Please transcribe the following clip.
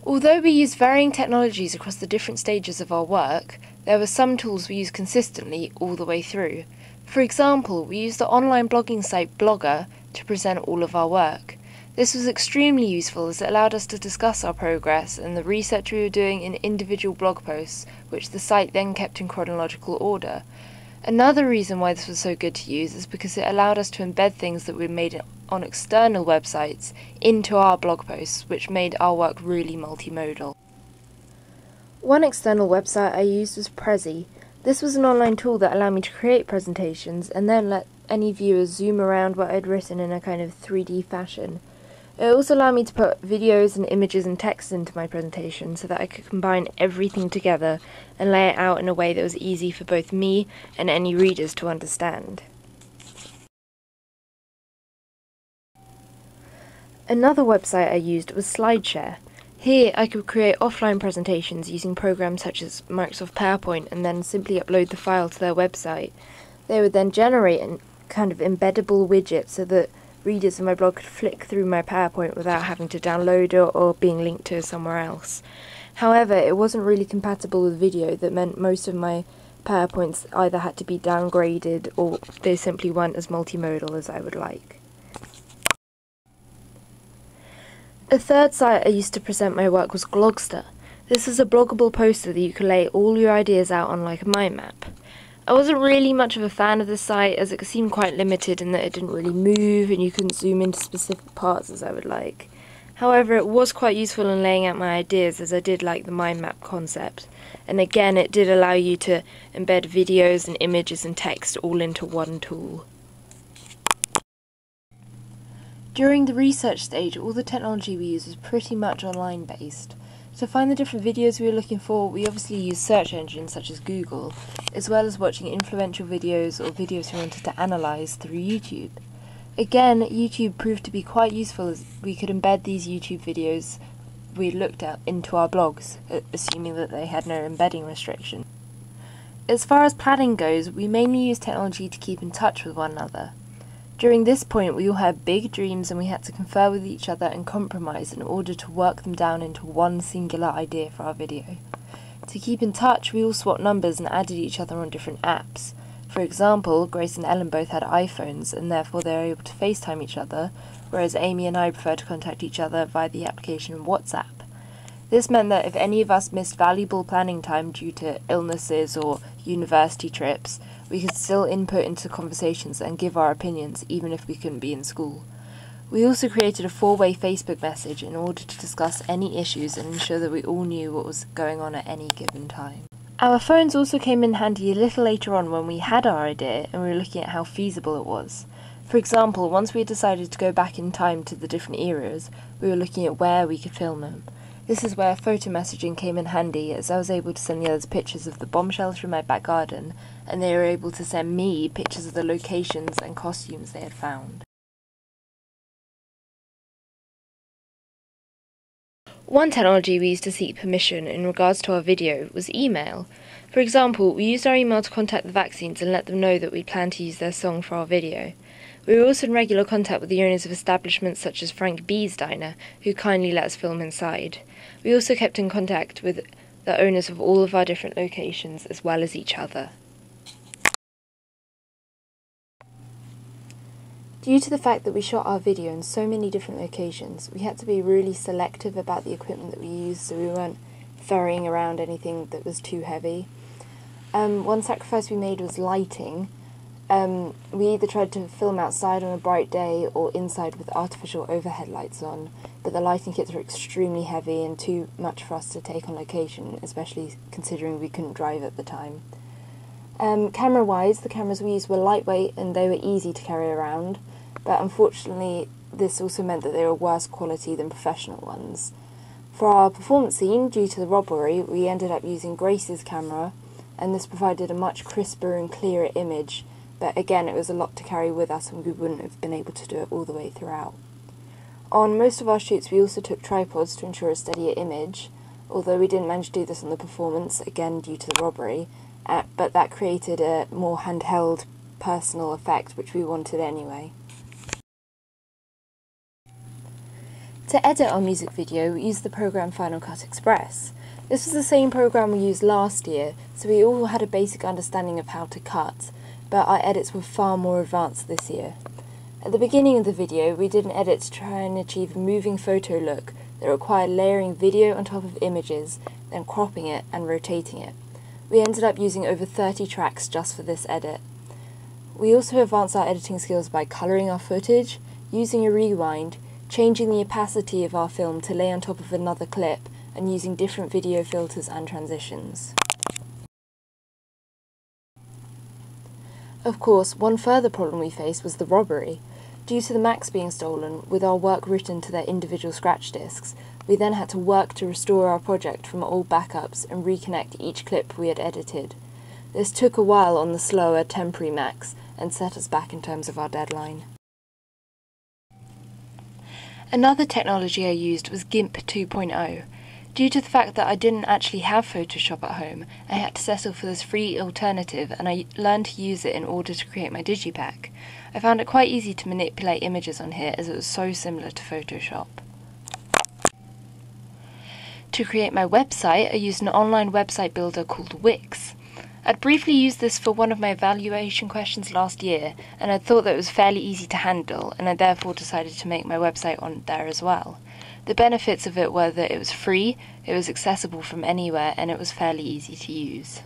Although we used varying technologies across the different stages of our work, there were some tools we used consistently all the way through. For example, we used the online blogging site Blogger to present all of our work. This was extremely useful as it allowed us to discuss our progress and the research we were doing in individual blog posts, which the site then kept in chronological order. Another reason why this was so good to use is because it allowed us to embed things that we made on external websites into our blog posts, which made our work really multimodal. One external website I used was Prezi. This was an online tool that allowed me to create presentations and then let any viewers zoom around what I'd written in a kind of 3D fashion. It also allowed me to put videos and images and text into my presentation so that I could combine everything together and lay it out in a way that was easy for both me and any readers to understand. Another website I used was SlideShare. Here I could create offline presentations using programs such as Microsoft PowerPoint and then simply upload the file to their website. They would then generate a kind of embeddable widget so that readers of my blog could flick through my PowerPoint without having to download it or being linked to somewhere else. However, it wasn't really compatible with video. That meant most of my PowerPoints either had to be downgraded or they simply weren't as multimodal as I would like. A third site I used to present my work was Glogster. This is a bloggable poster that you could lay all your ideas out on like a mind map. I wasn't really much of a fan of this site as it seemed quite limited in that it didn't really move and you couldn't zoom into specific parts as I would like. However, it was quite useful in laying out my ideas as I did like the mind map concept. And again, it did allow you to embed videos and images and text all into one tool. During the research stage, all the technology we used was pretty much online based. To find the different videos we were looking for, we obviously used search engines such as Google, as well as watching influential videos or videos we wanted to analyse through YouTube. Again, YouTube proved to be quite useful as we could embed these YouTube videos we looked at into our blogs, assuming that they had no embedding restriction. As far as planning goes, we mainly used technology to keep in touch with one another. During this point, we all had big dreams and we had to confer with each other and compromise in order to work them down into one singular idea for our video. To keep in touch, we all swapped numbers and added each other on different apps. For example, Grace and Ellen both had iPhones and therefore they were able to FaceTime each other, whereas Amy and I preferred to contact each other via the application WhatsApp. This meant that if any of us missed valuable planning time due to illnesses or university trips, we could still input into conversations and give our opinions even if we couldn't be in school. We also created a 4-way Facebook message in order to discuss any issues and ensure that we all knew what was going on at any given time. Our phones also came in handy a little later on when we had our idea and we were looking at how feasible it was. For example, once we had decided to go back in time to the different eras, we were looking at where we could film them. This is where photo messaging came in handy, as I was able to send the others pictures of the bomb shelter in my back garden, and they were able to send me pictures of the locations and costumes they had found. One technology we used to seek permission in regards to our video was email. For example, we used our email to contact the vaccines and let them know that we planned to use their song for our video. We were also in regular contact with the owners of establishments such as Frank B's Diner, who kindly let us film inside. We also kept in contact with the owners of all of our different locations as well as each other. Due to the fact that we shot our video in so many different locations, we had to be really selective about the equipment that we used so we weren't ferrying around anything that was too heavy. One sacrifice we made was lighting. We either tried to film outside on a bright day or inside with artificial overhead lights on, but the lighting kits were extremely heavy and too much for us to take on location, especially considering we couldn't drive at the time. Camera-wise, the cameras we used were lightweight and they were easy to carry around, but unfortunately this also meant that they were worse quality than professional ones. For our performance scene, due to the robbery, we ended up using Grace's camera, and this provided a much crisper and clearer image, but again it was a lot to carry with us and we wouldn't have been able to do it all the way throughout. On most of our shoots we also took tripods to ensure a steadier image, although we didn't manage to do this on the performance, again due to the robbery, but that created a more handheld personal effect which we wanted anyway. To edit our music video, we used the program Final Cut Express. This was the same program we used last year, so we all had a basic understanding of how to cut, but our edits were far more advanced this year. At the beginning of the video, we did an edit to try and achieve a moving photo look that required layering video on top of images, then cropping it and rotating it. We ended up using over 30 tracks just for this edit. We also advanced our editing skills by colouring our footage, using a rewind, changing the opacity of our film to lay on top of another clip, and using different video filters and transitions. Of course, one further problem we faced was the robbery. Due to the Macs being stolen, with our work written to their individual scratch discs, we then had to work to restore our project from old backups and reconnect each clip we had edited. This took a while on the slower, temporary Macs and set us back in terms of our deadline. Another technology I used was GIMP 2.0. Due to the fact that I didn't actually have Photoshop at home, I had to settle for this free alternative, and I learned to use it in order to create my digipack. I found it quite easy to manipulate images on here as it was so similar to Photoshop. To create my website, I used an online website builder called Wix. I'd briefly used this for one of my evaluation questions last year, and I thought that it was fairly easy to handle, and I therefore decided to make my website on there as well. The benefits of it were that it was free, it was accessible from anywhere, and it was fairly easy to use.